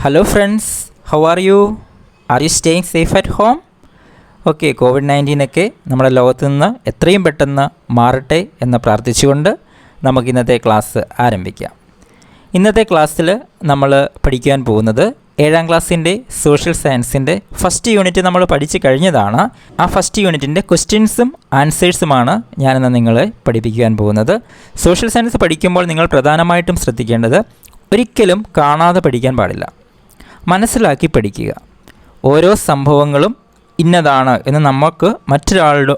Hello friends, how are you? Are you staying safe at home? Okay, COVID-19 ഒക്കെ നമ്മുടെ ലോകത്ത് നിന്ന് എത്രയും പെട്ടെന്ന് മാറട്ടെ എന്ന് പ്രാർത്ഥിച്ചുകൊണ്ട് നമുക്ക് ഇന്നത്തെ ക്ലാസ് ആരംഭിക്കാം. ഇന്നത്തെ ക്ലാസ്സിൽ നമ്മൾ പഠിക്കാൻ പോകുന്നത് 7ാം ക്ലാസ്സിൻ്റെ സോഷ്യൽ സയൻസിൻ്റെ ഫസ്റ്റ് യൂണിറ്റ് നമ്മൾ പഠിച്ചു കഴിഞ്ഞതാണ്. ആ ഫസ്റ്റ് യൂണിറ്റിൻ്റെ ക്വസ്റ്റ്യൻസും ആൻസേഴ്സുമാണ് ഞാനിന്ന് നിങ്ങളെ പഠിപ്പിക്കാൻ പോകുന്നത്. സോഷ്യൽ സയൻസ് പഠിക്കുമ്പോൾ നിങ്ങൾ പ്രധാനമായിട്ടും ശ്രദ്ധിക്കേണ്ടത് ഒരിക്കലും കാണാതെ പഠിക്കാൻ പാടില്ല, മനസ്സിലാക്കി പഠിക്കുക. ഓരോ സംഭവങ്ങളും ഇന്നതാണ് എന്ന് നമുക്ക് മറ്റൊരാളോട്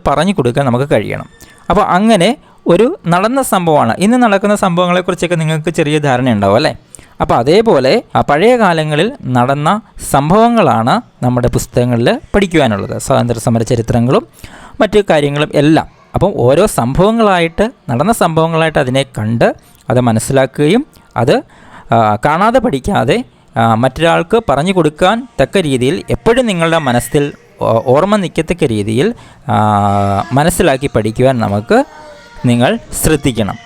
പറഞ്ഞു കൊടുക്കാൻ നമുക്ക് കഴിയണം. അപ്പോൾ അങ്ങനെ ഒരു നടന്ന സംഭവമാണ്, ഇന്ന് നടക്കുന്ന സംഭവങ്ങളെക്കുറിച്ചൊക്കെ നിങ്ങൾക്ക് ചെറിയ ധാരണ ഉണ്ടാവും അല്ലേ? അപ്പോൾ അതേപോലെ പഴയ കാലങ്ങളിൽ നടന്ന സംഭവങ്ങളാണ് നമ്മുടെ പുസ്തകങ്ങളിൽ പഠിക്കുവാനുള്ളത്, സ്വാതന്ത്ര്യ സമര ചരിത്രങ്ങളും മറ്റു കാര്യങ്ങളും എല്ലാം. അപ്പം ഓരോ സംഭവങ്ങളായിട്ട്, നടന്ന സംഭവങ്ങളായിട്ട് അതിനെ കണ്ട് അത് മനസ്സിലാക്കുകയും അത് കാണാതെ പഠിക്കാതെ മറ്റൊരാൾക്ക് പറഞ്ഞു കൊടുക്കാൻ തക്ക രീതിയിൽ എപ്പോഴും നിങ്ങളുടെ മനസ്സിൽ ഓർമ്മ നിൽക്കത്തക്ക രീതിയിൽ മനസ്സിലാക്കി പഠിക്കുവാൻ നിങ്ങൾ ശ്രദ്ധിക്കണം.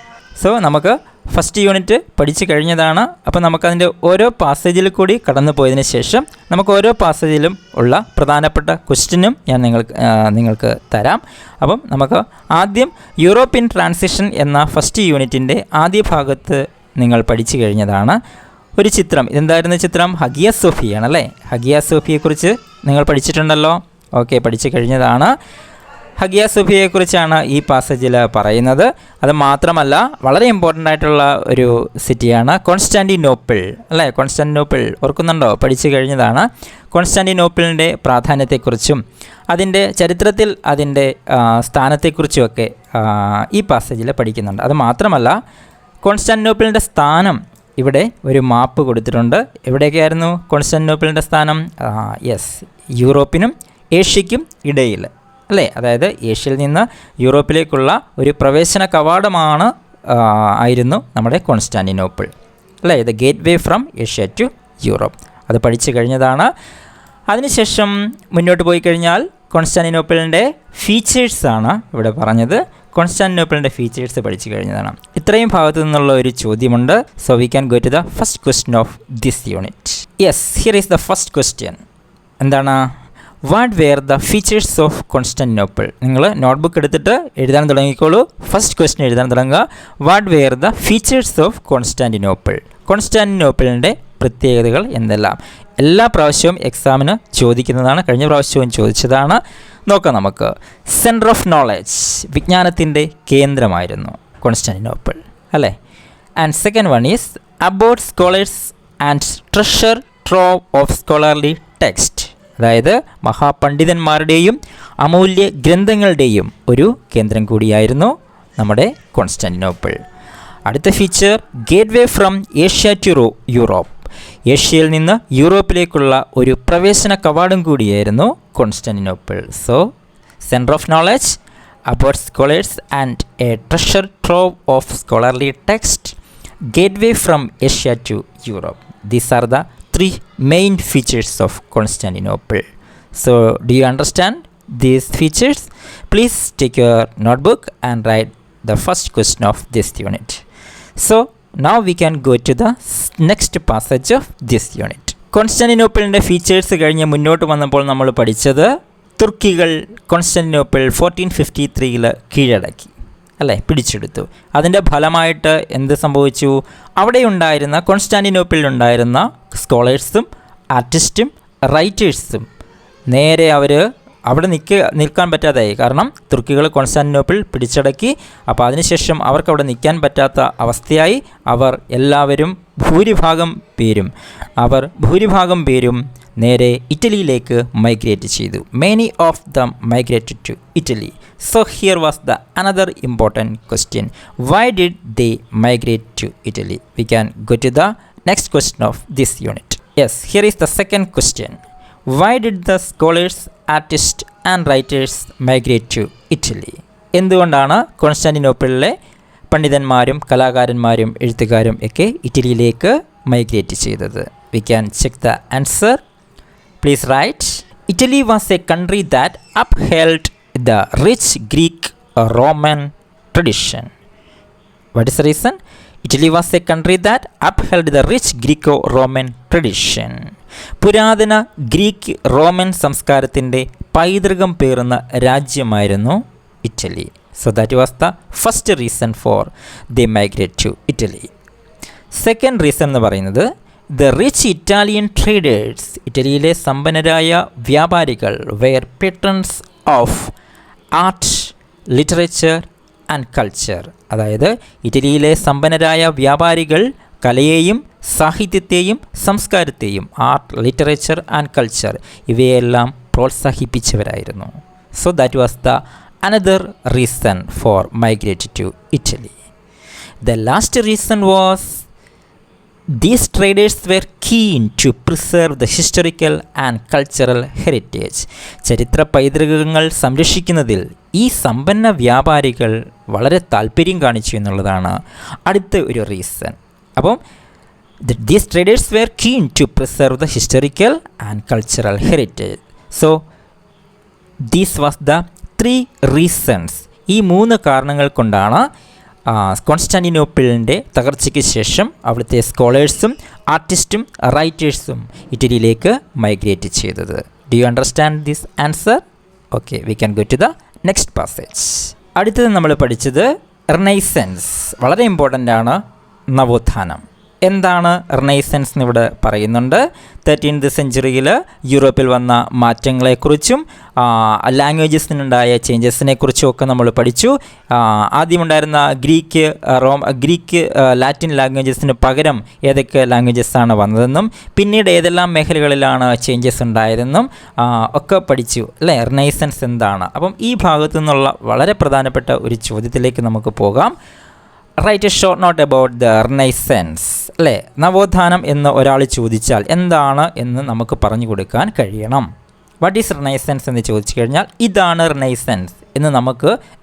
സോ നമുക്ക് ഫസ്റ്റ് യൂണിറ്റ് പഠിച്ചു കഴിഞ്ഞതാണ്. അപ്പോൾ നമുക്കതിൻ്റെ ഓരോ പാസേജിൽ കൂടി കടന്നു പോയതിന് ശേഷം നമുക്ക് ഓരോ പാസേജിലും ഉള്ള പ്രധാനപ്പെട്ട ക്വസ്റ്റ്യനും ഞാൻ നിങ്ങൾക്ക് തരാം. അപ്പം നമുക്ക് ആദ്യം യൂറോപ്യൻ ട്രാൻസിഷൻ എന്ന ഫസ്റ്റ് യൂണിറ്റിൻ്റെ ആദ്യ ഭാഗത്ത് നിങ്ങൾ പഠിച്ചു കഴിഞ്ഞതാണ്. ഒരു ചിത്രം, ഇതെന്തായിരുന്നു ചിത്രം? ഹഗിയ സോഫിയാണല്ലേ. ഹഗിയ സോഫിയെക്കുറിച്ച് നിങ്ങൾ പഠിച്ചിട്ടുണ്ടല്ലോ. ഓക്കെ, പഠിച്ചു കഴിഞ്ഞതാണ്. ഹഗിയ സോഫിയയെക്കുറിച്ചാണ് ഈ പാസേജിൽ പറയുന്നത്. അത് മാത്രമല്ല, വളരെ ഇമ്പോർട്ടൻ്റ് ആയിട്ടുള്ള ഒരു സിറ്റിയാണ് കോൺസ്റ്റാൻറ്റിനോപ്പിൾ അല്ലേ. കോൺസ്റ്റാൻറ്റിനോപ്പിൾ ഓർക്കുന്നുണ്ടോ? പഠിച്ചു കഴിഞ്ഞതാണ്. കോൺസ്റ്റാൻറ്റിനോപ്പിളിൻ്റെ പ്രാധാന്യത്തെക്കുറിച്ചും അതിൻ്റെ ചരിത്രത്തിൽ അതിൻ്റെ സ്ഥാനത്തെക്കുറിച്ചുമൊക്കെ ഈ പാസേജിൽ പഠിക്കുന്നുണ്ട്. അത് മാത്രമല്ല, കോൺസ്റ്റാൻറ്റിനോപ്പിളിൻ്റെ സ്ഥാനം ഇവിടെ ഒരു മാപ്പ് കൊടുത്തിട്ടുണ്ട്. എവിടെയൊക്കെയായിരുന്നു കോൺസ്റ്റാൻറ്റിനോപ്പിളിൻ്റെ സ്ഥാനം? യൂറോപ്പിനും ഏഷ്യയ്ക്കും ഇടയിൽ അല്ലേ. അതായത് ഏഷ്യയിൽ നിന്ന് യൂറോപ്പിലേക്കുള്ള ഒരു പ്രവേശന കവാടമാണ് ആയിരുന്നു നമ്മുടെ കോൺസ്റ്റാൻറ്റിനോപ്പിൾ അല്ലേ. ഇത് gateway from Asia to Europe. അത് പഠിച്ചു കഴിഞ്ഞതാണ്. അതിനുശേഷം മുന്നോട്ട് പോയി കഴിഞ്ഞാൽ കോൺസ്റ്റാൻറ്റിനോപ്പിളിൻ്റെ ഫീച്ചേഴ്സാണ് ഇവിടെ പറഞ്ഞത്. കോൺസ്റ്റാൻറ്റിനോപ്പിളിൻ്റെ ഫീച്ചേഴ്സ് പഠിച്ചു കഴിഞ്ഞതാണ്. ഇത്രയും ഭാഗത്തു നിന്നുള്ള ഒരു ചോദ്യമുണ്ട്. So we can go to the first question of this unit. Here is the first question. എന്താണ്? What were the features of Constantinople? നിങ്ങൾ നോട്ട്ബുക്ക് എടുത്തിട്ട് എഴുതാൻ തുടങ്ങിക്കോളൂ. ഫസ്റ്റ് ക്വസ്റ്റ്യൻ എഴുതാൻ തുടങ്ങുക. What were the features of Constantinople? കോൺസ്റ്റാൻറ്റിനോപ്പിളിൻ്റെ പ്രത്യേകതകൾ എന്തെല്ലാം? എല്ലാ പ്രാവശ്യവും എക്സാമിന് ചോദിക്കുന്നതാണ്, കഴിഞ്ഞ പ്രാവശ്യവും ചോദിച്ചതാണ്. നോക്കാം നമുക്ക്. സെൻറ്റർ ഓഫ് നോളജ്, വിജ്ഞാനത്തിൻ്റെ കേന്ദ്രമായിരുന്നു കോൺസ്റ്റാൻറ്റിനോപ്പിൾ അല്ലേ. And second one is about scholars and treasure trove of scholarly text, അതായത് മഹാപണ്ഡിതന്മാരുടെയും അമൂല്യ ഗ്രന്ഥങ്ങളുടെയും ഒരു കേന്ദ്രം കൂടിയായിരുന്നു നമ്മുടെ കോൺസ്റ്റാൻറ്റിനോപ്പിൾ. അടുത്ത feature, gateway from Asia to Europe, ഏഷ്യയിൽ നിന്ന് യൂറോപ്പിലേക്കുള്ള ഒരു പ്രവേശന കവാടം കൂടിയായിരുന്നു Constantinople. So centre of knowledge, about scholars and a treasure trove of scholarly text, gateway from Asia to Europe. These are the 3 main features of Constantinople. So do you understand these features? Please take your notebook and write the first question of this unit. So now we can go to the next passage of this unit. കോൺസ്റ്റാൻറ്റിനോപ്പിളിൻ്റെ features കഴിഞ്ഞ് മുന്നോട്ട് വന്നപ്പോൾ നമ്മൾ പഠിച്ചത് തുർക്കികൾ Constantinople 1453 കീഴടക്കി അല്ലേ, പിടിച്ചെടുത്തു. അതിൻ്റെ ഫലമായിട്ട് എന്ത് സംഭവിച്ചു? അവിടെ ഉണ്ടായിരുന്ന കോൺസ്റ്റാൻറ്റിനോപ്പിളിലുണ്ടായിരുന്ന സ്കോളേഴ്സും ആർട്ടിസ്റ്റും റൈറ്റേഴ്സും നേരെ അവിടെ നിൽക്കാൻ പറ്റാതായി. കാരണം തുർക്കികൾ കോൺസ്റ്റാൻറ്റിനോപ്പിൾ പിടിച്ചടക്കി. അപ്പോൾ അതിനുശേഷം അവർക്ക് അവിടെ നിൽക്കാൻ പറ്റാത്ത അവസ്ഥയായി. ഭൂരിഭാഗം പേരും നേരെ ഇറ്റലിയിലേക്ക് മൈഗ്രേറ്റ് ചെയ്തു. Many of them migrated to Italy. So here was the another important question. Why did they migrate to Italy? We can go to the next question of this unit. Here is the second question. Why did the scholars, artists and writers migrate to Italy? എന്തുകൊണ്ടാണ് കോൺസ്റ്റാൻറ്റിനോപ്പിളിലെ പണ്ഡിതന്മാരും കലാകാരന്മാരും എഴുത്തുകാരും ഒക്കെ ഇറ്റലിയിലേക്ക് migrate ചെയ്തത്? We can check the answer. Please write. Italy was a country that upheld the rich Greek Roman tradition. What is the reason? Italy was a country that upheld the rich Greco-Roman tradition. പുരാതന Greek Roman സംസ്കാരത്തിൻ്റെ പൈതൃകം പേറുന്ന രാജ്യമായിരുന്നു Italy. So that was the first reason for they migrate to Italy. Second reason എന്ന് പറയുന്നത് the rich Italian traders, ഇറ്റലിയിലെ സമ്പന്നരായ വ്യാപാരികൾ were patrons of art, literature and culture. അതായത് ഇറ്റലിയിലെ സമ്പന്നരായ വ്യാപാരികൾ കലയെയും സാഹിത്യത്തെയും സംസ്കാരത്തെയും, ആർട്ട്, ലിറ്ററേച്ചർ ആൻഡ് കൾച്ചർ, ഇവയെല്ലാം പ്രോത്സാഹിപ്പിച്ചവരായിരുന്നു. So that was the another reason for migrate to Italy. The last reason was these traders were keen to preserve the historical and cultural heritage. ചരിത്ര പൈതൃകങ്ങൾ സംരക്ഷിക്കുന്നതിൽ ഈ സമ്പന്ന വ്യാപാരികൾ വളരെ താല്പര്യം കാണിച്ചു എന്നുള്ളതാണ് അടുത്ത ഒരു റീസൺ. അപ്പം these traders were keen to preserve the historical and cultural heritage. So this was the 3 reasons. ഈ 3 കാരണങ്ങൾ കൊണ്ടാണ് കോൺസ്റ്റാന്റിനോപ്പിളിൻ്റെ തകർച്ചയ്ക്ക് ശേഷം അവിടുത്തെ സ്കോളേഴ്സും ആർട്ടിസ്റ്റും റൈറ്റേഴ്സും ഇറ്റലിയിലേക്ക് മൈഗ്രേറ്റ് ചെയ്തത്. Do you understand this answer? Okay, we can go to the next passage. അടുത്തത് നമ്മൾ പഠിച്ചത് റിനൈസൻസ്. വളരെ ഇമ്പോർട്ടൻ്റ് ആണ് നവോത്ഥാനം. എന്താണ് റിനൈസൻസ് എന്നിവിടെ പറയുന്നുണ്ട്. 13th സെഞ്ച്വറിയിൽ യൂറോപ്പിൽ വന്ന മാറ്റങ്ങളെക്കുറിച്ചും ലാംഗ്വേജസിനുണ്ടായ ചേഞ്ചസിനെ കുറിച്ചും ഒക്കെ നമ്മൾ പഠിച്ചു. ആദ്യമുണ്ടായിരുന്ന ഗ്രീക്ക് ലാറ്റിൻ ലാംഗ്വേജസിന് പകരം ഏതൊക്കെ ലാംഗ്വേജസാണ് വന്നതെന്നും പിന്നീട് ഏതെല്ലാം മേഖലകളിലാണ് ചേഞ്ചസ് ഉണ്ടായതെന്നും ഒക്കെ പഠിച്ചു അല്ലേ. റിനൈസൻസ് എന്താണ്? അപ്പം ഈ ഭാഗത്തു നിന്നുള്ള വളരെ പ്രധാനപ്പെട്ട ഒരു ചോദ്യത്തിലേക്ക് നമുക്ക് പോകാം. Write a short note about the renaissance അല്ലേ. നവോത്ഥാനം എന്ന് ഒരാൾ ചോദിച്ചാൽ എന്താണ് എന്ന് നമുക്ക് പറഞ്ഞു കൊടുക്കാൻ കഴിയണം. വാട്ട് ഈസ് റിനൈസൻസ് എന്ന് ചോദിച്ചു കഴിഞ്ഞാൽ ഇതാണ് റിനൈസൻസ് എന്ന്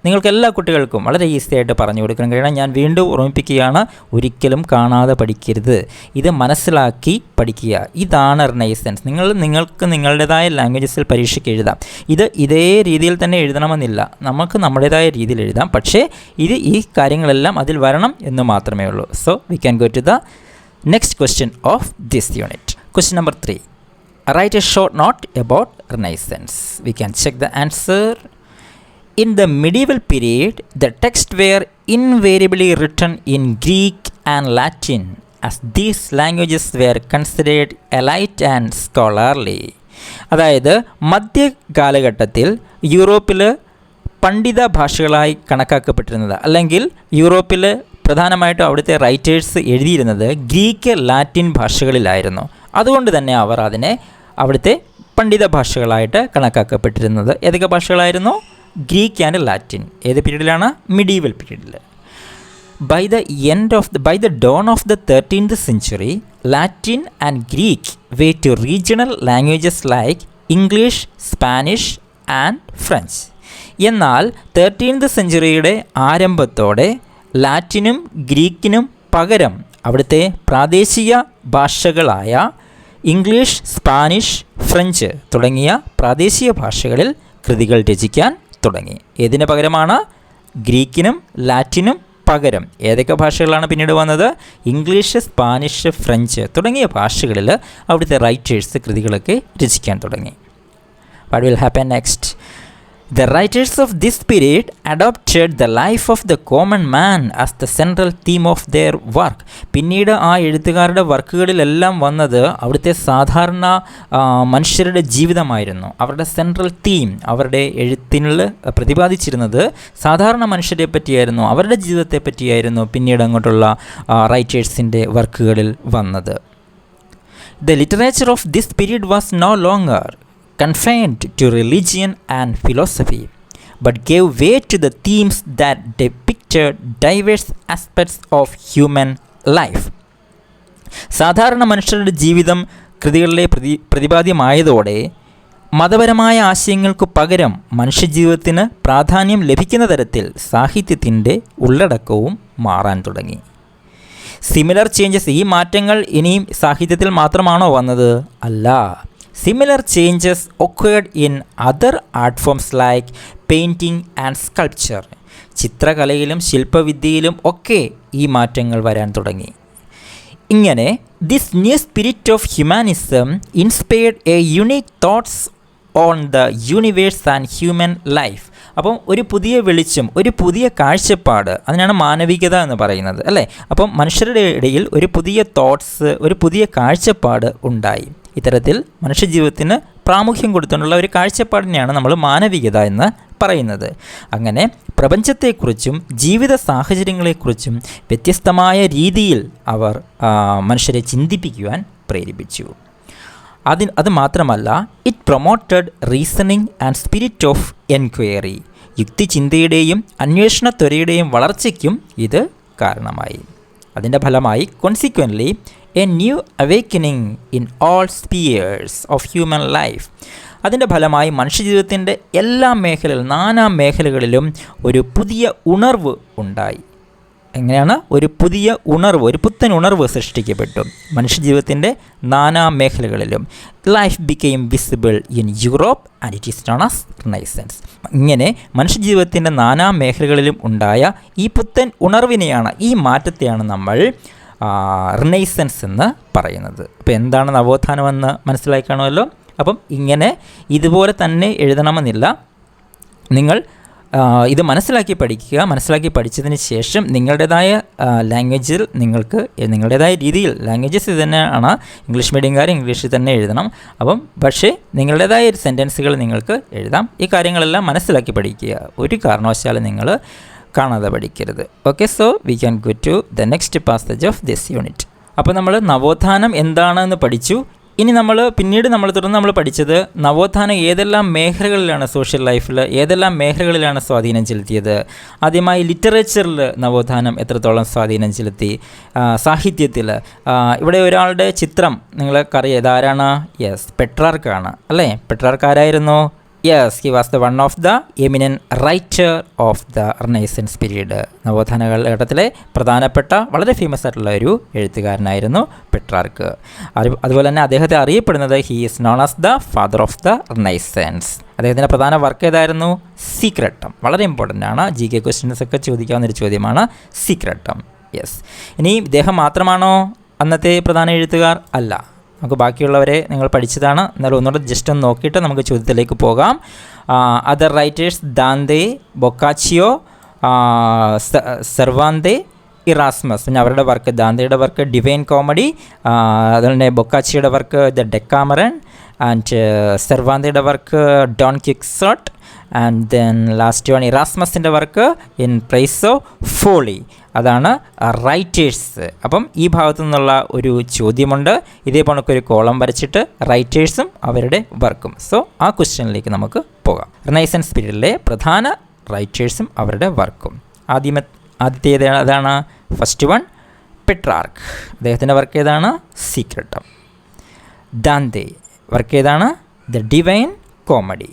നിങ്ങൾക്ക് എല്ലാ കുട്ടികൾക്കും വളരെ ഈസി ആയിട്ട് പറഞ്ഞു കൊടുക്കാൻ കഴിയണം. ഞാൻ വീണ്ടും ഓർമ്മിപ്പിക്കുകയാണ്, ഒരിക്കലും കാണാതെ പഠിക്കരുത്, ഇത് മനസ്സിലാക്കി പഠിക്കുക. ഇതാണ് റിനൈസൻസ്. നിങ്ങൾക്ക് നിങ്ങളുടേതായ ലാംഗ്വേജസിൽ പരീക്ഷയ്ക്ക് എഴുതാം. ഇതേ രീതിയിൽ തന്നെ എഴുതണമെന്നില്ല, നമുക്ക് നമ്മുടേതായ രീതിയിൽ എഴുതാം. പക്ഷേ ഈ കാര്യങ്ങളെല്ലാം അതിൽ വരണം എന്ന് മാത്രമേ ഉള്ളൂ. So we can go to the next question of this unit. Question number 3. Write a short note about Renaissance. We can check the answer. In the medieval period, the texts were invariably written in Greek and Latin, as these languages were considered elite and scholarly. അതായത് മധ്യകാലഘട്ടത്തിൽ യൂറോപ്പിൽ പണ്ഡിത ഭാഷകളായി കണക്കാക്കപ്പെട്ടിരുന്നത്, അല്ലെങ്കിൽ യൂറോപ്പിൽ പ്രധാനമായിട്ടും അവിടുത്തെ writers എഴുതിയിരുന്നത് Greek Latin ഭാഷകളിലായിരുന്നു. അതുകൊണ്ട് തന്നെ അവർ അതിനെ അവിടുത്തെ പണ്ഡിത ഭാഷകളായിട്ട് കണക്കാക്കപ്പെട്ടിരുന്നത്. ഏതൊക്കെ ഭാഷകളായിരുന്നു? Greek and Latin. ഏത് പീരീഡിലാണ്? മിഡീവൽ പീരീഡിൽ. By the dawn of the 13th century, Latin and Greek were two regional languages like English, Spanish and French. എന്നാൽ 13th സെഞ്ച്വറിയുടെ ആരംഭത്തോടെ ലാറ്റിനും ഗ്രീക്കിനും പകരം അവിടുത്തെ പ്രാദേശിക ഭാഷകളായ ഇംഗ്ലീഷ്, സ്പാനിഷ്, ഫ്രഞ്ച് തുടങ്ങിയ പ്രാദേശിക ഭാഷകളിൽ കൃതികൾ രചിക്കാൻ തുടങ്ങി. ഏതിന് പകരമാണ്? ഗ്രീക്കിനും ലാറ്റിനും പകരം. ഏതൊക്കെ ഭാഷകളാണ് പിന്നീട് വന്നത്? ഇംഗ്ലീഷ്, സ്പാനിഷ്, ഫ്രഞ്ച് തുടങ്ങിയ ഭാഷകളിൽ അവിടുത്തെ റൈറ്റേഴ്സ് കൃതികളൊക്കെ രചിക്കാൻ തുടങ്ങി. What will happen next? The writers of this period adopted the life of the common man as the central theme of their work. പിന്നീട് ആ എഴുത്തുകാരുടെ വർക്കുകളിലെല്ലാം വന്നത് അവിടുത്തെ സാധാരണ മനുഷ്യരുടെ ജീവിതമായിരുന്നു. അവരുടെ സെൻട്രൽ തീം, അവരുടെ എഴുത്തിനുള്ളിൽ പ്രതിപാദിച്ചിരുന്നത് സാധാരണ മനുഷ്യരെ പറ്റിയായിരുന്നു, അവരുടെ ജീവിതത്തെ പറ്റിയായിരുന്നു പിന്നീട് അങ്ങോട്ടുള്ള റൈറ്റേഴ്സിൻ്റെ വർക്കുകളിൽ വന്നത്. The literature of this period was no longer confined to religion and philosophy, but gave way to the themes that depicted diverse aspects of human life. സാധാരണ മനുഷ്യരുടെ ജീവിതം കൃതികളിലെ പ്രതിപാദ്യമായതോടെ മതപരമായ ആശയങ്ങൾക്ക് പകരം മനുഷ്യജീവിതത്തിന് പ്രാധാന്യം ലഭിക്കുന്ന തരത്തിൽ സാഹിത്യത്തിൻ്റെ ഉള്ളടക്കവും മാറാൻ തുടങ്ങി. സിമിലർ ചേഞ്ചസ്, ഈ മാറ്റങ്ങൾ ഇനിയും സാഹിത്യത്തിൽ മാത്രമാണോ വന്നത്? അല്ല. Similar changes occurred in other art forms like painting and sculpture. ചിത്രകലയിലും ശില്പവിദ്യയിലും ഒക്കെ ഈ മാറ്റങ്ങൾ വരാൻ തുടങ്ങി. ഇങ്ങനെ this new spirit of humanism inspired A unique thoughts on the universe and human life. അപ്പം ഒരു പുതിയ വെളിച്ചം, ഒരു പുതിയ കാഴ്ചപ്പാട്, അതിനാണ് മാനവികത എന്ന് പറയുന്നത്, അല്ലേ? അപ്പം മനുഷ്യരുടെ ഇടയിൽ ഒരു പുതിയ തോട്ട്സ്, ഒരു പുതിയ കാഴ്ചപ്പാട് ഉണ്ടായി. ഇത്തരത്തിൽ മനുഷ്യജീവിതത്തിന് പ്രാമുഖ്യം കൊടുത്തുകൊണ്ടുള്ള ഒരു കാഴ്ചപ്പാടിനെയാണ് നമ്മൾ മാനവികത എന്ന് പറയുന്നത്. അങ്ങനെ പ്രപഞ്ചത്തെക്കുറിച്ചും ജീവിത സാഹചര്യങ്ങളെക്കുറിച്ചും വ്യത്യസ്തമായ രീതിയിൽ അവർ മനുഷ്യരെ ചിന്തിപ്പിക്കുവാൻ പ്രേരിപ്പിച്ചു. അത് മാത്രമല്ല, it promoted reasoning and spirit of enquiry. യുക്തിചിന്തയുടെയും അന്വേഷണത്വരയുടെയും വളർച്ചയ്ക്കും ഇത് കാരണമായി. അതിൻ്റെ ഫലമായി consequently a new awakening in all spheres of human life. അതിൻ്റെ ഫലമായി മനുഷ്യജീവിതത്തിൻ്റെ എല്ലാ മേഖലകളിലും, നാനാ മേഖലകളിലും ഒരു പുതിയ ഉണർവ് ഉണ്ടായി. എങ്ങനെയാണ്? ഒരു പുതിയ ഉണർവ്, ഒരു പുത്തൻ ഉണർവ് സൃഷ്ടിക്കപ്പെട്ടു മനുഷ്യജീവിതത്തിൻ്റെ നാനാ മേഖലകളിലും. Life became visible in Europe and it is known as renaissance. ഇങ്ങനെ മനുഷ്യജീവിതത്തിൻ്റെ നാനാ മേഖലകളിലും ഉണ്ടായ ഈ പുത്തൻ ഉണർവിനെയാണ്, ഈ മാറ്റത്തെയാണ് നമ്മൾ റിനൈസൻസ് എന്ന് പറയുന്നത്. അപ്പോൾ എന്താണ് നവോത്ഥാനമെന്ന് മനസ്സിലായി കാണുമല്ലോ. അപ്പം ഇങ്ങനെ ഇതുപോലെ തന്നെ എഴുതണമെന്നില്ല. നിങ്ങൾ ഇത് മനസ്സിലാക്കി പഠിക്കുക. മനസ്സിലാക്കി പഠിച്ചതിന് ശേഷം നിങ്ങളുടേതായ ലാംഗ്വേജിൽ നിങ്ങൾക്ക് നിങ്ങളുടേതായ രീതിയിൽ, ലാംഗ്വേജസ് ഇത് തന്നെയാണ്, ഇംഗ്ലീഷ് മീഡിയംകാർ ഇംഗ്ലീഷിൽ തന്നെ എഴുതണം. അപ്പം പക്ഷേ നിങ്ങളുടേതായ ഒരു സെൻറ്റൻസുകൾ നിങ്ങൾക്ക് എഴുതാം. ഈ കാര്യങ്ങളെല്ലാം മനസ്സിലാക്കി പഠിക്കുക. ഒരു കാരണവശാലും നിങ്ങൾ കാണാതെ പഠിക്കരുത്. Okay, so we can go to the next passage of this unit. അപ്പോൾ നമ്മൾ നവോത്ഥാനം എന്താണെന്ന് പഠിച്ചു. ഇനി പിന്നീട് തുടർന്ന് നമ്മൾ പഠിച്ചത് നവോത്ഥാനം ഏതെല്ലാം മേഖലകളിലാണ്, സോഷ്യൽ ലൈഫിൽ ഏതെല്ലാം മേഖലകളിലാണ് സ്വാധീനം ചെലുത്തിയത്. ആദ്യമായി ലിറ്ററേച്ചറിൽ നവോത്ഥാനം എത്രത്തോളം സ്വാധീനം ചെലുത്തി, സാഹിത്യത്തിൽ. ഇവിടെ ഒരാളുടെ ചിത്രം നിങ്ങൾക്കറിയാം, ഇതാരാണ്? യെസ്, പെട്രാർക്കാണ്, അല്ലേ? പെട്രാർക്ക് ആരായിരുന്നു? Yes, he was the one of the eminent writer of the renaissance period. നവോത്ഥാന കാലഘട്ടത്തിലെ പ്രധാനപ്പെട്ട വളരെ ഫേമസ് ആയിട്ടുള്ള ഒരു എഴുത്തുകാരനായിരുന്നു പെട്രാർക്ക്. അതുപോലെ തന്നെ അദ്ദേഹത്തെ അറിയപ്പെടുന്നത് he is known as the father of the renaissance. അദ്ദേഹത്തിൻ്റെ പ്രധാന വർക്ക് ഏതായിരുന്നു? സീക്രട്ടം. വളരെ ഇമ്പോർട്ടൻ്റ് ആണ്, GK ക്വസ്റ്റ്യൻസ് ഒക്കെ ചോദിക്കാവുന്നൊരു ചോദ്യമാണ് സീക്രട്ടം. യെസ്. ഇനി ഇദ്ദേഹം മാത്രമാണോ അന്നത്തെ പ്രധാന എഴുത്തുകാർ? അല്ല, നമുക്ക് ബാക്കിയുള്ളവരെ നിങ്ങൾ പഠിച്ചതാണ്. എന്നാലും ഒന്നുകൂടെ ജസ്റ്റ് ഒന്ന് നോക്കിയിട്ട് നമുക്ക് ചോദ്യത്തിലേക്ക് പോകാം. Other writers: Dante, Boccaccio, Cervantes, Erasmus. പിന്നെ അവരുടെ വർക്ക്, ദാന്തയുടെ വർക്ക് ഡിവൈൻ കോമഡി, അതുപോലെ ബൊക്കാച്ചിയുടെ വർക്ക് ദ ഡെക്കാമറൻ, ആൻഡ് സെർവാന്തയുടെ work Don Quixote, and then last one ഇറാസ്മസിൻ്റെ work In Praise of Folly. അതാണ് റൈറ്റേഴ്സ്. അപ്പം ഈ ഭാഗത്തു നിന്നുള്ള ഒരു ചോദ്യമുണ്ട്. ഇതേപോലെ ഒരു കോളം വരച്ചിട്ട് റൈറ്റേഴ്സും അവരുടെ വർക്കും. സോ ആ ക്വസ്റ്റ്യനിലേക്ക് നമുക്ക് പോകാം. റിനൈസൻസ് പീരീഡിലെ പ്രധാന റൈറ്റേഴ്സും അവരുടെ വർക്കും. ആദ്യത്തേത് അതാണ് ഫസ്റ്റ് വൺ, പെട്രാർക്ക്. അദ്ദേഹത്തിൻ്റെ വർക്ക് ഏതാണ്? സീക്രട്ടം. ദാന്തെ വർക്ക് ഏതാണ്? The Divine Comedy.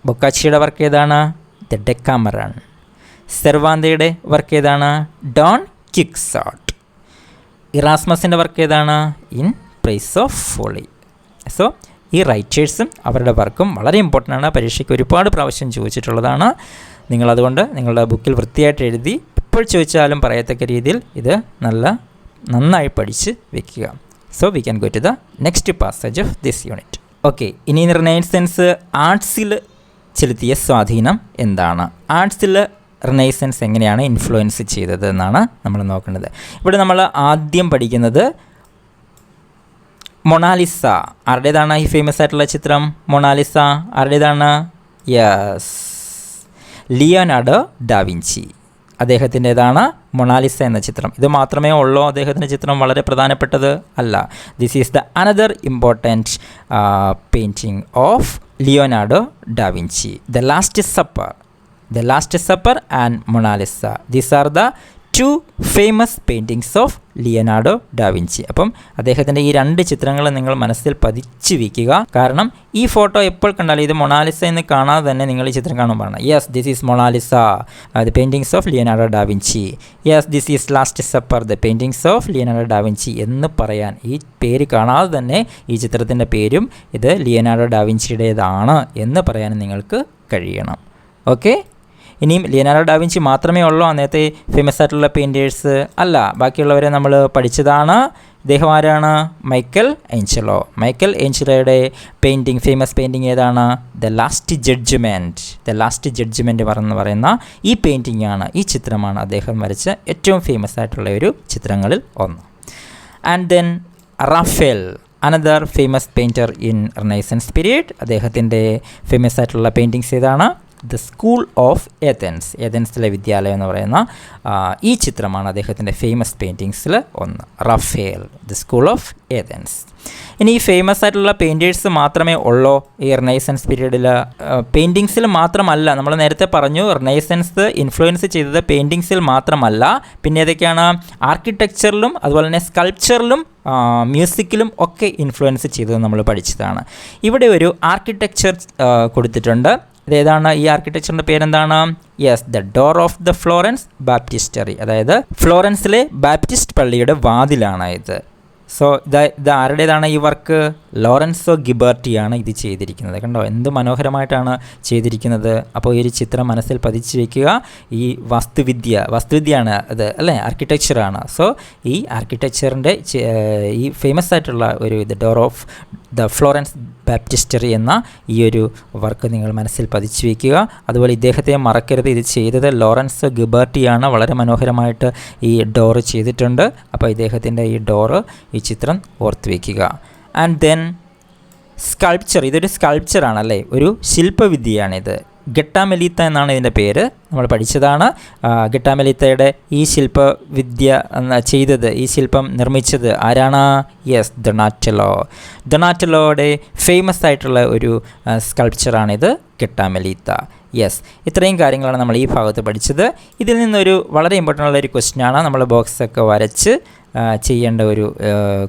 ബൊക്കാച്ചിയുടെ വർക്ക് ഏതാണ്? The Decameron. സെർവാന്തയുടെ വർക്ക് ഏതാണ്? Don Quixote. ഇറാസ്മസിൻ്റെ വർക്ക് ഏതാണ്? In Praise of Folly. So ഈ റൈറ്റേഴ്സും അവരുടെ വർക്കും വളരെ ഇമ്പോർട്ടൻ്റ് ആണ്. പരീക്ഷയ്ക്ക് ഒരുപാട് പ്രാവശ്യം ചോദിച്ചിട്ടുള്ളതാണ്. നിങ്ങളതുകൊണ്ട് നിങ്ങളുടെ ബുക്കിൽ വൃത്തിയായിട്ട് എഴുതി ഇപ്പോൾ ചോദിച്ചാലും പറയത്തക്ക രീതിയിൽ ഇത് നന്നായി പഠിച്ച് വെക്കുക. So we can go to the next passage of this unit. Okay, ഇനി റിനൈസൻസ് ആർട്സിൽ ചെലുത്തിയ സ്വാധീനം എന്താണ്? ആർട്സിൽ റിനൈസൻസ് എങ്ങനെയാണ് ഇൻഫ്ലുവൻസ് ചെയ്തത് എന്നാണ് നമ്മൾ നോക്കേണ്ടത്. ഇവിടെ നമ്മൾ ആദ്യം പഠിക്കുന്നത് മൊണാലിസ. ആരുടേതാണ് ഈ ഫേമസ് ആയിട്ടുള്ള ചിത്രം? മൊണാലിസ ആരുടേതാണ്? Yes, Leonardo da Vinci. അദ്ദേഹത്തിൻ്റേതാണ് മൊണാലിസ എന്ന ചിത്രം. ഇത് മാത്രമേ ഉള്ളൂ അദ്ദേഹത്തിൻ്റെ ചിത്രം വളരെ പ്രധാനപ്പെട്ടത്? അല്ല. This is the another important painting of Leonardo da Vinci. The Last supper and Mona Lisa. These are the two famous paintings of Leonardo da Vinci. അപ്പം അദ്ദേഹത്തിൻ്റെ ഈ രണ്ട് ചിത്രങ്ങൾ നിങ്ങൾ മനസ്സിൽ പതിച്ചു വയ്ക്കുക. കാരണം ഈ ഫോട്ടോ എപ്പോൾ കണ്ടാലും ഇത് മൊണാലിസ എന്ന് കാണാതെ തന്നെ നിങ്ങൾ ഈ ചിത്രം കാണുമ്പോൾ yes, this is Mona Lisa, the paintings of Leonardo da Vinci. Yes, this is last supper, the paintings of Leonardo da Vinci എന്ന് പറയാൻ, ഈ പേര് കാണാതെ തന്നെ ഈ ചിത്രത്തിൻ്റെ പേരും ഇത് ലിയോനാർഡോ ഡാവിഞ്ചിയുടേതാണ് എന്ന് പറയാൻ നിങ്ങൾക്ക് കഴിയണം. ഓക്കെ, ഇനിയും ലിയനാർഡോ ഡാവിഞ്ചി മാത്രമേ ഉള്ളൂ അന്നത്തെ ഫേമസ് ആയിട്ടുള്ള പെയിൻറ്റേഴ്സ്? അല്ല, ബാക്കിയുള്ളവരെ നമ്മൾ പഠിച്ചതാണ്. ഇദ്ദേഹം ആരാണ്? Michelangelo. മൈക്കൽ ഏഞ്ചലോയുടെ ഫേമസ് പെയിൻറ്റിങ് ഏതാണ്? ദ ലാസ്റ്റ് ജഡ്ജ്മെൻറ്റ് എന്ന് പറയുന്ന ഈ പെയിൻറ്റിംഗ് ആണ്, ഈ ചിത്രമാണ് അദ്ദേഹം വരച്ച ഏറ്റവും ഫേമസ് ആയിട്ടുള്ള ഒരു ചിത്രങ്ങളിൽ ഒന്ന്. And then Raphael, another famous painter in renaissance period. അദ്ദേഹത്തിൻ്റെ ഫേമസ് ആയിട്ടുള്ള പെയിൻറ്റിങ്സ് ഏതാണ്? ദ സ്കൂൾ ഓഫ് ഏതൻസിലെ വിദ്യാലയം എന്ന് പറയുന്ന ഈ ചിത്രമാണ് അദ്ദേഹത്തിൻ്റെ ഫേമസ് പെയിൻറ്റിങ്സിൽ ഒന്ന്. Raphael, the school of Athens. ഇനി ഈ ഫേമസ് ആയിട്ടുള്ള പെയിൻറ്റേഴ്സ് മാത്രമേ ഉള്ളൂ ഈ റിനൈസൻസ് പീരീഡിൽ? പെയിൻറ്റിങ്സിൽ മാത്രമല്ല, നമ്മൾ നേരത്തെ പറഞ്ഞു റിനൈസൻസ് ഇൻഫ്ലുവൻസ് ചെയ്തത് പെയിൻറ്റിങ്സിൽ മാത്രമല്ല, പിന്നെ ഏതൊക്കെയാണ്? ആർക്കിടെക്ചറിലും അതുപോലെ തന്നെ സ്കൾപ്ചറിലും മ്യൂസിക്കിലും ഒക്കെ ഇൻഫ്ലുവൻസ് ചെയ്തത് നമ്മൾ പഠിച്ചതാണ്. ഇവിടെ ഒരു ആർക്കിടെക്ചർ കൊടുത്തിട്ടുണ്ട്. ഇതേതാണ്? ഈ ആർക്കിടെക്ചറിൻ്റെ പേരെന്താണ്? Yes, the door of the Florence Baptistery. അതായത് ഫ്ലോറൻസിലെ ബാപ്റ്റിസ്റ്റ് പള്ളിയുടെ വാതിലാണ് ഇത്. സോ ഇത് ആരുടേതാണ് ഈ വർക്ക്? ലോറൻസോ ഗിബർട്ടിയാണ് ഇത് ചെയ്തിരിക്കുന്നത്. കണ്ടോ, എന്ത് മനോഹരമായിട്ടാണ് ചെയ്തിരിക്കുന്നത്. അപ്പോൾ ഈ ഒരു ചിത്രം മനസ്സിൽ പതിച്ചു വയ്ക്കുക. ഈ വാസ്തുവിദ്യയാണ് അത്, അല്ലേ? ആർക്കിടെക്ചറാണ്. സോ ഈ ആർക്കിടെക്ചറിൻ്റെ ഈ ഫേമസ് ആയിട്ടുള്ള ഒരു ഇത് ഡോർ ഓഫ് ദ ഫ്ലോറൻസ് ബാപ്റ്റിസ്റ്ററി എന്ന ഈ ഒരു വർക്ക് നിങ്ങൾ മനസ്സിൽ പതിച്ചു വയ്ക്കുക. അതുപോലെ ഇദ്ദേഹത്തെ മറക്കരുത്, ഇത് ചെയ്തത് ലോറൻസോ ഗിബർട്ടിയാണ്. വളരെ മനോഹരമായിട്ട് ഈ ഡോറ് ചെയ്തിട്ടുണ്ട്. അപ്പോൾ ഇദ്ദേഹത്തിൻ്റെ ഈ ഡോറ്, ഈ ചിത്രം ഓർത്ത് വയ്ക്കുക. ആൻഡ് ദെൻ സ്കൾപ്ചർ, ഇതൊരു സ്കൾപ്ചറാണല്ലേ, ഒരു ശില്പവിദ്യയാണിത്. ഗട്ടാമെലീത്ത എന്നാണ് ഇതിൻ്റെ പേര്, നമ്മൾ പഠിച്ചതാണ്. ഗട്ടാമെലീത്തയുടെ ഈ ശില്പവിദ്യ ചെയ്തത്, ഈ ശില്പം നിർമ്മിച്ചത് ആരാണ്? യെസ്, ഡൊണാറ്റലോയുടെ ഫേമസ് ആയിട്ടുള്ള ഒരു സ്കൾപ്ചറാണിത്, ഗട്ടാമെലീത്ത. യെസ്, ഇത്രയും കാര്യങ്ങളാണ് നമ്മൾ ഈ ഭാഗത്ത് പഠിച്ചത്. ഇതിൽ നിന്നൊരു വളരെ ഇമ്പോർട്ടൻ്റ് ഉള്ള ഒരു ക്വസ്റ്റ്യനാണ്, നമ്മൾ ബോക്സൊക്കെ വരച്ച് ചെയ്യേണ്ട ഒരു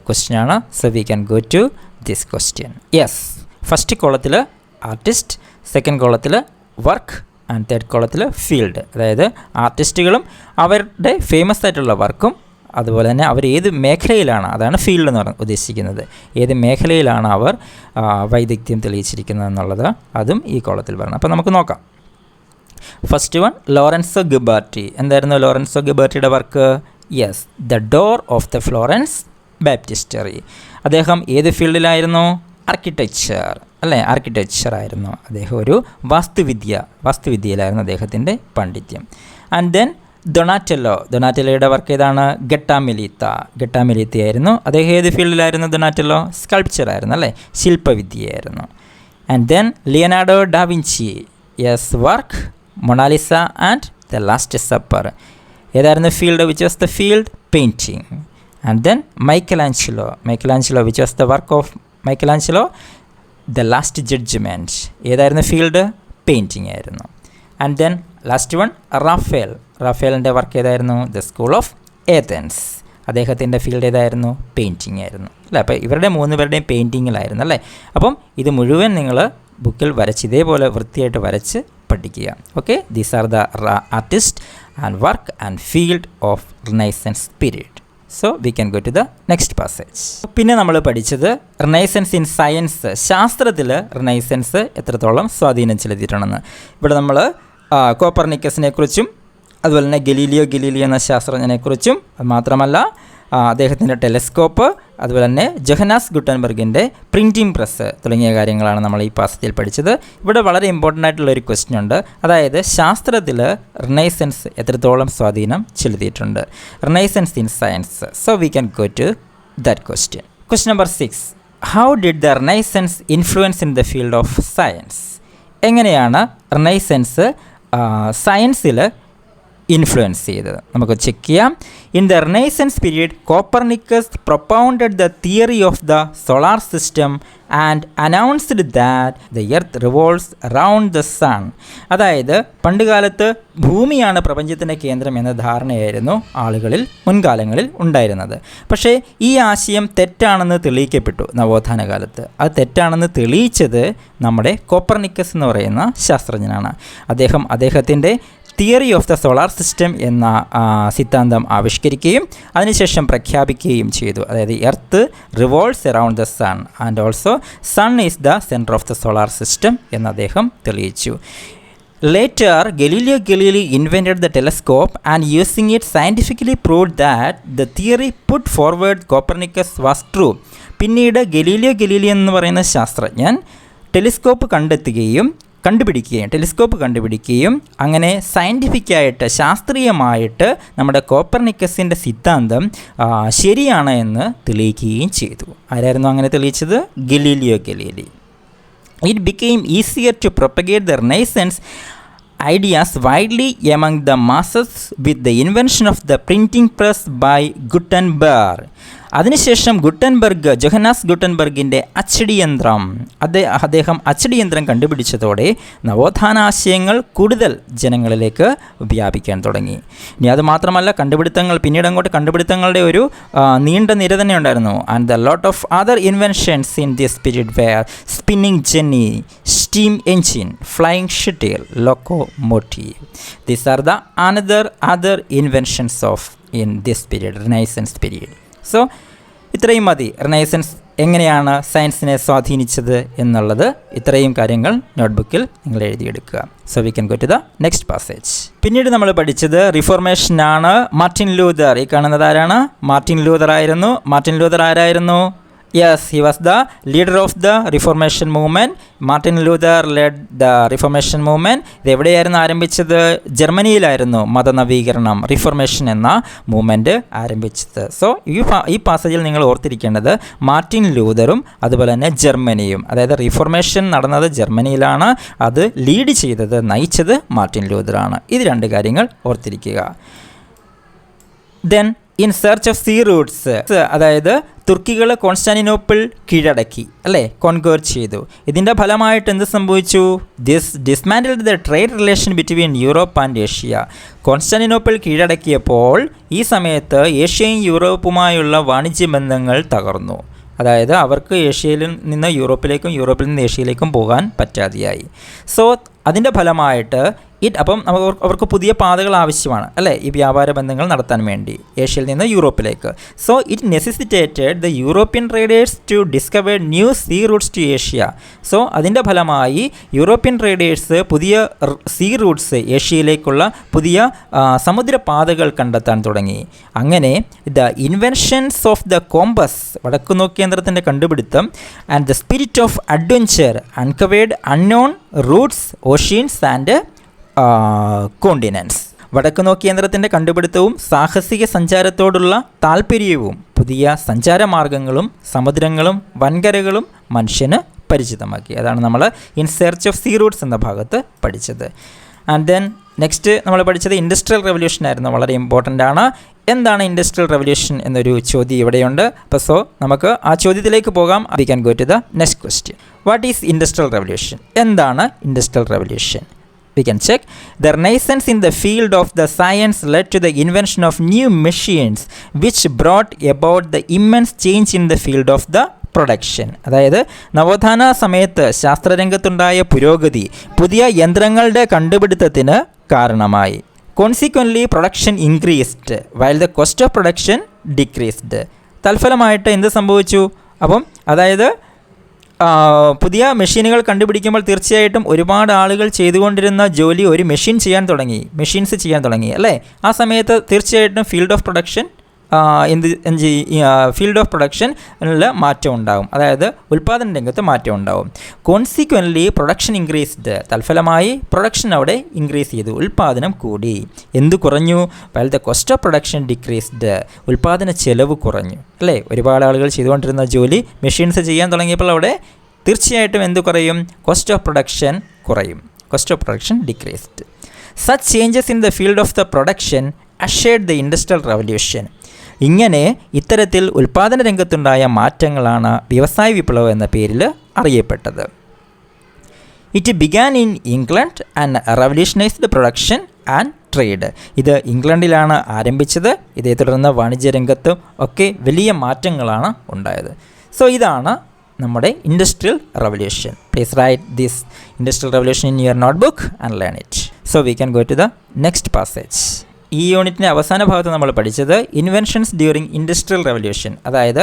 ക്വസ്റ്റ്യനാണ്. So we can go to this question. Yes, first കോളത്തിൽ ആർട്ടിസ്റ്റ്, സെക്കൻഡ് കോളത്തിൽ വർക്ക് ആൻഡ് തേർഡ് കോളത്തിൽ ഫീൽഡ്. അതായത് ആർട്ടിസ്റ്റുകളും അവരുടെ ഫേമസ് ആയിട്ടുള്ള വർക്കും അതുപോലെ തന്നെ അവർ ഏത് മേഖലയിലാണ്, അതാണ് ഫീൽഡ് എന്ന് പറഞ്ഞ് ഉദ്ദേശിക്കുന്നത്, ഏത് മേഖലയിലാണ് അവർ വൈദഗ്ധ്യം തെളിയിച്ചിരിക്കുന്നത് എന്നുള്ളത് അതും ഈ കോളത്തിൽ പറയണം. അപ്പോൾ നമുക്ക് നോക്കാം. First one, Lorenzo Ghiberti. എന്തായിരുന്നു ലോറൻസോ ഗിബർട്ടിയുടെ work? Yes, the door of the Florence Baptistery. അദ്ദേഹം ഏത് ഫീൽഡിലായിരുന്നു? ആർക്കിടെക്ചർ, അല്ലേ? ആർക്കിടെക്ചർ ആയിരുന്നു അദ്ദേഹം. ഒരു വാസ്തുവിദ്യയിലായിരുന്നു അദ്ദേഹത്തിൻ്റെ പാണ്ഡിത്യം. ആൻഡ് ദെൻ ഡൊണാറ്റലോയുടെ വർക്ക് ഏതാണ്? ഗട്ടാമെലീത്തയായിരുന്നു. അദ്ദേഹം ഏത് ഫീൽഡിലായിരുന്നു? ഡൊണാറ്റലോ സ്കൾപ്ചർ ആയിരുന്നു, അല്ലേ? ശില്പവിദ്യയായിരുന്നു. And then Leonardo da Vinci, yes, work Mona Lisa and the Last Supper. ഏതായിരുന്നു field? Which was the field? Painting. And then Michelangelo, which was the work of Michelangelo? The last judgment. ഏതായിരുന്നു field? Painting ആയിരുന്നു. And then last one, റാഫേലിൻ്റെ work ഏതായിരുന്നു? The school of Athens. അദ്ദേഹത്തിൻ്റെ field ഏതായിരുന്നു? Painting ആയിരുന്നു, അല്ലേ? അപ്പോൾ ഇവരുടെ 3 പേരുടെയും പെയിൻറ്റിങ്ങിലായിരുന്നു, അല്ലേ? അപ്പം ഇത് മുഴുവൻ നിങ്ങൾ ബുക്കിൽ വരച്ച് ഇതേപോലെ വൃത്തിയായിട്ട് വരച്ച് പഠിക്കുക. Okay, these are the artist and work and field of renaissance period. So we can go to the next passage. പിന്നെ നമ്മൾ പഠിച്ചത് റിനൈസൻസ് ഇൻ സയൻസ്, ശാസ്ത്രത്തിൽ റിനൈസൻസ് എത്രത്തോളം സ്വാധീനം ചെലുത്തിയിട്ടുണ്ടെന്ന്. ഇവിടെ നമ്മൾ കോപ്പർനിക്കസിനെ കുറിച്ചും അതുപോലെ തന്നെ ഗലീലിയോ എന്ന ശാസ്ത്രജ്ഞനെക്കുറിച്ചും, അത് മാത്രമല്ല അദ്ദേഹത്തിൻ്റെ ടെലസ്കോപ്പ്, അതുപോലെ തന്നെ ജൊഹന്നാസ് ഗുട്ടൻബർഗിൻ്റെ പ്രിൻറ്റിംഗ് പ്രസ് തുടങ്ങിയ കാര്യങ്ങളാണ് നമ്മൾ ഈ പാസേജിൽ പഠിച്ചത്. ഇവിടെ വളരെ ഇമ്പോർട്ടൻ്റ് ആയിട്ടുള്ള ഒരു ക്വസ്റ്റ്യൻ ഉണ്ട്, അതായത് ശാസ്ത്രത്തിൽ റിനൈസൻസ് എത്രത്തോളം സ്വാധീനം ചെലുത്തിയിട്ടുണ്ട്, renaissance in science. So we can go to that question. Question number 6, how did the renaissance influence in the field of science? എങ്ങനെയാണ് റിനൈസൻസ് സയൻസിൽ ഇൻഫ്ലുവൻസ് ചെയ്തത്? നമുക്ക് ചെക്ക് ചെയ്യാം. In the renaissance period Copernicus propounded the theory of the solar system and announced that the earth revolves around the sun. അതായത് പണ്ടുകാലത്ത് ഭൂമിയാണ് പ്രപഞ്ചത്തിൻ്റെ കേന്ദ്രം എന്ന ധാരണയായിരുന്നു ആളുകളിൽ മുൻകാലങ്ങളിൽ ഉണ്ടായിരുന്നത്. പക്ഷേ ഈ ആശയം തെറ്റാണെന്ന് തെളിയിക്കപ്പെട്ടു നവോത്ഥാന കാലത്ത്. അത് തെറ്റാണെന്ന് തെളിയിച്ചത് നമ്മുടെ കോപ്പർനിക്കസ് എന്ന് പറയുന്ന ശാസ്ത്രജ്ഞനാണ്. അദ്ദേഹത്തിൻ്റെ theory of the solar system എന്ന സിദ്ധാന്തം ആവിഷ്കരിക്കുകയും അതിനുശേഷം പ്രഖ്യാപിക്കുകയും ചെയ്തു. അതായത് earth revolves around the sun and also sun is the centre of the solar system എന്ന് അദ്ദേഹം തെളിയിച്ചു. Later, Galileo Galilei invented the telescope and using it scientifically proved that the theory put forward Copernicus was true. പിന്നീട് Galileo Galilei എന്ന് പറയുന്ന ശാസ്ത്രജ്ഞൻ telescope കണ്ടുപിടിക്കുകയും അങ്ങനെ സയൻറ്റിഫിക്കായിട്ട് ശാസ്ത്രീയമായിട്ട് നമ്മുടെ കോപ്പർനിക്കസിൻ്റെ സിദ്ധാന്തം ശരിയാണ് എന്ന് തെളിയിക്കുകയും ചെയ്തു. ആരായിരുന്നു അങ്ങനെ തെളിയിച്ചത്? Galileo Galilei. It became easier to propagate the Renaissance ideas widely among the masses with the invention of the printing press by Gutenberg. അതിനുശേഷം ജൊഹന്നാസ് ഗുട്ടൻബർഗിൻ്റെ അദ്ദേഹം അച്ചടിയന്ത്രം കണ്ടുപിടിച്ചതോടെ നവോത്ഥാനാശയങ്ങൾ കൂടുതൽ ജനങ്ങളിലേക്ക് വ്യാപിക്കാൻ തുടങ്ങി. ഇനി അതുമാത്രമല്ല, പിന്നീട് അങ്ങോട്ട് കണ്ടുപിടുത്തങ്ങളുടെ ഒരു നീണ്ട നിര തന്നെ ഉണ്ടായിരുന്നു. And the lot of other inventions in this period were spinning jenny, steam engine, flying shuttle, locomotive. These are the other inventions of in this period, renaissance period. So ഇത്രയും മതി റിനൈസൻസ് എങ്ങനെയാണ് സയൻസിനെ സ്വാധീനിച്ചത് എന്നുള്ളത്. ഇത്രയും കാര്യങ്ങൾ നോട്ട്ബുക്കിൽ നിങ്ങൾ എഴുതിയെടുക്കുക. So we can go to the next passage. പിന്നീട് നമ്മൾ പഠിച്ചത് റിഫോർമേഷനാണ്. മാർട്ടിൻ ലൂതർ, ഈ കാണുന്നത് ആരാണ്? മാർട്ടിൻ ലൂതർ ആയിരുന്നു. മാർട്ടിൻ ലൂതർ ആരായിരുന്നു? Yes, he was the leader of the Reformation movement. Martin Luther led the Reformation movement. ഇത് എവിടെയായിരുന്നു ആരംഭിച്ചത്? ജർമ്മനിയിലായിരുന്നു മതനവീകരണം, റിഫോർമേഷൻ എന്ന മൂവ്മെൻറ്റ് ആരംഭിച്ചത്. സോ ഈ പാസേജിൽ നിങ്ങൾ ഓർത്തിരിക്കേണ്ടത് മാർട്ടിൻ ലൂതറും അതുപോലെ തന്നെ ജർമ്മനിയും, അതായത് റിഫോർമേഷൻ നടന്നത് ജർമ്മനിയിലാണ്, അത് ലീഡ് ചെയ്തത്, നയിച്ചത് മാർട്ടിൻ ലൂതറാണ്. ഇത് രണ്ട് കാര്യങ്ങൾ ഓർത്തിരിക്കുക. Then in search of sea Roots, അതായത് തുർക്കികൾ കോൺസ്റ്റാന്റിനോപ്പിൾ കീഴടക്കി, അല്ലേ, കോൺക്വർ ചെയ്തു. ഇതിൻ്റെ ഫലമായിട്ട് എന്ത് സംഭവിച്ചു? Dismantled the trade relation between Europe and Asia. Constantinople കീഴടക്കിയപ്പോൾ ഈ സമയത്ത് ഏഷ്യയും യൂറോപ്പുമായുള്ള വാണിജ്യ ബന്ധങ്ങൾ തകർന്നു. അതായത് അവർക്ക് ഏഷ്യയിൽ നിന്ന് യൂറോപ്പിലേക്കും യൂറോപ്പിൽ നിന്ന് ഏഷ്യയിലേക്കും പോകാൻ പറ്റാതെയായി. സോ അതിൻ്റെ ഫലമായിട്ട് അപ്പം അവർക്ക് പുതിയ പാതകൾ ആവശ്യമാണ്, അല്ലേ, ഈ വ്യാപാര ബന്ധങ്ങൾ നടത്താൻ വേണ്ടി ഏഷ്യയിൽ നിന്ന് യൂറോപ്പിലേക്ക്. So it necessitated the European traders to discover new sea routes to Asia. So അതിൻ്റെ ഫലമായി യൂറോപ്യൻ ട്രേഡേഴ്സ് പുതിയ സീ റൂട്ട്സ്, ഏഷ്യയിലേക്കുള്ള പുതിയ സമുദ്രപാതകൾ കണ്ടെത്താൻ തുടങ്ങി. അങ്ങനെ the inventions of the compass, വടക്കുനോക്കിയന്ത്രത്തിൻ്റെ കണ്ടുപിടുത്തം, and the spirit of adventure uncovered unknown routes, oceans and continents. വടക്കുനോക്കിയന്ത്രത്തിൻ്റെ കണ്ടുപിടുത്തവും സാഹസിക സഞ്ചാരത്തോടുള്ള താല്പര്യവും പുതിയ സഞ്ചാരമാർഗങ്ങളും സമുദ്രങ്ങളും വൻകരകളും മനുഷ്യന് പരിചിതമാക്കി. അതാണ് നമ്മൾ in search of sea Roots എന്ന ഭാഗത്ത് പഠിച്ചത്. ആൻഡ് ദെൻ നെക്സ്റ്റ് നമ്മൾ പഠിച്ചത് ഇൻഡസ്ട്രിയൽ റെവല്യൂഷൻ ആയിരുന്നു. വളരെ ഇമ്പോർട്ടൻ്റ് ആണ്. എന്താണ് ഇൻഡസ്ട്രിയൽ റെവല്യൂഷൻ എന്നൊരു ചോദ്യം ഇവിടെയുണ്ട്. അപ്പോൾ സോ നമുക്ക് ആ ചോദ്യത്തിലേക്ക് പോകാം. We can go to the next question. What is industrial revolution? എന്താണ് industrial revolution? We can check. The renaissance in the field of the science led to the invention of new machines which brought about the immense change in the field of the production. അതായത് നവോത്ഥാന സമയത്ത് ശാസ്ത്രരംഗത്തുണ്ടായ പുരോഗതി പുതിയ യന്ത്രങ്ങളുടെ കണ്ടുപിടുത്തത്തിന് കാരണമായി. Consequently production increased while the cost of production decreased. തൽഫലമായിട്ട് എന്ത് സംഭവിച്ചു? അതായത് പുതിയ മെഷീനുകൾ കണ്ടുപിടിക്കുമ്പോൾ തീർച്ചയായിട്ടും ഒരുപാട് ആളുകൾ ചെയ്തുകൊണ്ടിരുന്ന ജോലി ഒരു മെഷീൻസ് ചെയ്യാൻ തുടങ്ങി, അല്ലേ? ആ സമയത്ത് തീർച്ചയായിട്ടും ഫീൽഡ് ഓഫ് പ്രൊഡക്ഷനിൽ മാറ്റം ഉണ്ടാകും, അതായത് ഉൽപ്പാദന രംഗത്ത് മാറ്റം ഉണ്ടാകും. കോൺസിക്വൻ്റ്ലി പ്രൊഡക്ഷൻ ഇൻക്രീസ്ഡ്, തൽഫലമായി പ്രൊഡക്ഷൻ അവിടെ ഇൻക്രീസ് ചെയ്തു, ഉൽപ്പാദനം കൂടി. എന്ത് കുറഞ്ഞു? While the cost of production decreased, ഉൽപ്പാദന ചെലവ് കുറഞ്ഞു, അല്ലേ? ഒരുപാട് ആളുകൾ ചെയ്തുകൊണ്ടിരുന്ന ജോലി മെഷീൻസ് ചെയ്യാൻ തുടങ്ങിയപ്പോൾ അവിടെ തീർച്ചയായിട്ടും എന്ത് കുറയും? കോസ്റ്റ് ഓഫ് പ്രൊഡക്ഷൻ കുറയും. Cost of production decreased. Such changes in the field of the production ushered the industrial revolution. ഇങ്ങനെ ഇത്തരത്തിൽ ഉൽപ്പാദന രംഗത്തുണ്ടായ മാറ്റങ്ങളാണ് വ്യവസായ വിപ്ലവം എന്ന പേരിൽ അറിയപ്പെട്ടത്. It began in England and റവല്യൂഷനൈസ്ഡ് production and trade. ഇത് ഇംഗ്ലണ്ടിലാണ് ആരംഭിച്ചത്. ഇതേ തുടർന്ന് വാണിജ്യരംഗത്തും ഒക്കെ വലിയ മാറ്റങ്ങളാണ് ഉണ്ടായത്. സോ ഇതാണ് നമ്മുടെ industrial revolution. Please write this industrial revolution in your notebook and learn it. So we can go to the next passage. ഈ യൂണിറ്റിൻ്റെ അവസാന ഭാഗത്ത് നമ്മൾ പഠിച്ചത് ഇൻവെൻഷൻസ് ഡ്യൂറിങ് ഇൻഡസ്ട്രിയൽ റവല്യൂഷൻ, അതായത്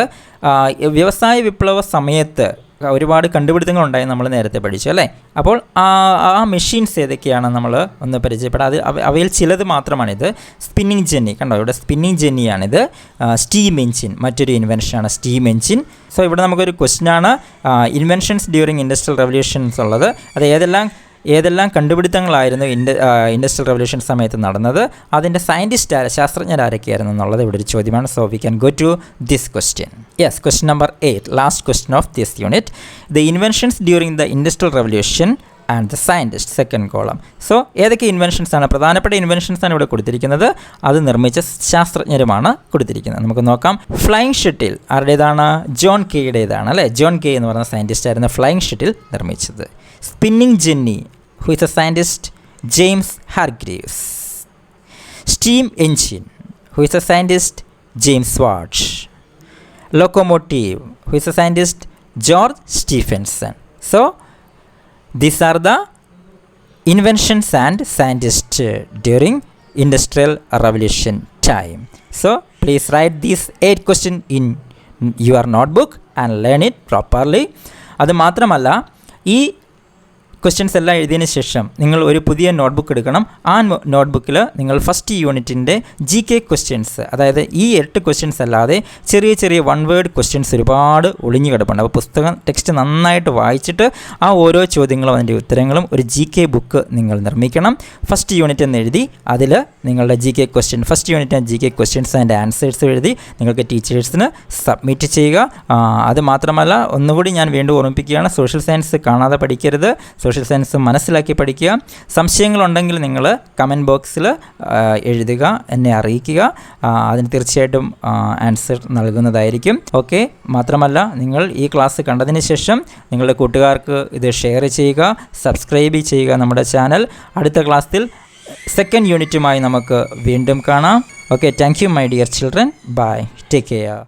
വ്യവസായ വിപ്ലവ സമയത്ത് ഒരുപാട് കണ്ടുപിടുത്തങ്ങളുണ്ടായി നമ്മൾ നേരത്തെ പഠിച്ചു അല്ലേ. അപ്പോൾ ആ മെഷീൻസ് ഏതൊക്കെയാണ് നമ്മൾ ഒന്ന് പരിചയപ്പെടാം. അവയിൽ ചിലത് മാത്രമാണിത്. സ്പിന്നിങ് ജെന്നി കണ്ടോ, ഇവിടെ സ്പിന്നിങ് ജെന്നിയാണിത്. സ്റ്റീം എഞ്ചിൻ മറ്റൊരു ഇൻവെൻഷനാണ് സ്റ്റീം എഞ്ചിൻ. സോ ഇവിടെ നമുക്കൊരു ക്വസ്റ്റ്യനാണ് ഇൻവെൻഷൻസ് ഡ്യൂറിങ് ഇൻഡസ്ട്രിയൽ റെവല്യൂഷൻസ് ഉള്ളത്. അത് ഏതെല്ലാം കണ്ടുപിടുത്തങ്ങളായിരുന്നു ഇൻഡസ്ട്രിയൽ റെവല്യൂഷൻ സമയത്ത് നടന്നത്, അതിൻ്റെ ശാസ്ത്രജ്ഞരാരൊക്കെയായിരുന്നു എന്നുള്ളത് ഇവിടെ ഒരു ചോദ്യമാണ്. So we can go to this question. Yes, question number 8, last question of this unit. The inventions during the industrial revolution and the scientist, second column. So ഏതൊക്കെ ഇൻവെൻഷൻസ് ആണ്, പ്രധാനപ്പെട്ട ഇൻവെൻഷൻസ് ആണ് ഇവിടെ കൊടുത്തിരിക്കുന്നത്. അത് നിർമ്മിച്ച ശാസ്ത്രജ്ഞരുമാണ് കൊടുത്തിരിക്കുന്നത്. നമുക്ക് നോക്കാം. ഫ്ലൈയിങ് ഷട്ടിൽ ആരുടേതാണ്? ജോൺ കെയുടേതാണ് അല്ലേ. ജോൺ കെ എന്ന് പറയുന്ന സയൻറ്റിസ്റ്റ് ആയിരുന്നു ഫ്ലൈയിങ് ഷട്ടിൽ നിർമ്മിച്ചത്. Spinning jenny, who is a scientist? James Hargreaves. Steam engine, who is a scientist? James Watt. Locomotive, who is a scientist? George Stephenson. So these are the inventions and scientists during industrial revolution time. So please write these 8 questions in your notebook and learn it properly. അത് മാത്രമല്ല, ഈ questions എല്ലാം എഴുതിയതിന് ശേഷം നിങ്ങൾ ഒരു പുതിയ notebook എടുക്കണം. ആ നോട്ട്ബുക്കിൽ നിങ്ങൾ ഫസ്റ്റ് യൂണിറ്റിൻ്റെ GK ക്വസ്റ്റ്യൻസ്, അതായത് ഈ 8 ക്വസ്റ്റ്യൻസ് അല്ലാതെ ചെറിയ ചെറിയ 1 വേർഡ് ക്വസ്റ്റ്യൻസ് ഒരുപാട് ഒളിഞ്ഞു കിടപ്പുണ്ട്. അപ്പോൾ പുസ്തകം ടെക്സ്റ്റ് നന്നായിട്ട് വായിച്ചിട്ട് ആ ഓരോ ചോദ്യങ്ങളും അതിൻ്റെ ഉത്തരങ്ങളും ഒരു GK ബുക്ക് നിങ്ങൾ നിർമ്മിക്കണം. ഫസ്റ്റ് യൂണിറ്റ് എന്ന് എഴുതി അതിൽ നിങ്ങളുടെ GK question, first unit GK questions and answers എഴുതി നിങ്ങൾക്ക് ടീച്ചേഴ്സിന് സബ്മിറ്റ് ചെയ്യുക. അത് മാത്രമല്ല, ഒന്നുകൂടി ഞാൻ വീണ്ടും ഓർമ്മിപ്പിക്കുകയാണ്, സോഷ്യൽ സയൻസ് കാണാതെ പഠിക്കരുത്. സോഷ്യൽ സയൻസ് മനസ്സിലാക്കി പഠിക്കുക. സംശയങ്ങളുണ്ടെങ്കിൽ നിങ്ങൾ കമൻറ്റ് ബോക്സിൽ എഴുതുക, എന്നെ അറിയിക്കുക. അതിന് തീർച്ചയായിട്ടും ആൻസർ നൽകുന്നതായിരിക്കും. ഓക്കെ. മാത്രമല്ല, നിങ്ങൾ ഈ ക്ലാസ് കണ്ടതിന് ശേഷം നിങ്ങളുടെ കൂട്ടുകാർക്ക് ഇത് ഷെയർ ചെയ്യുക, സബ്സ്ക്രൈബ് ചെയ്യുക നമ്മുടെ ചാനൽ. അടുത്ത ക്ലാസ്സിൽ സെക്കൻഡ് യൂണിറ്റുമായി നമുക്ക് വീണ്ടും കാണാം. Okay, thank you my dear children. Bye, take care.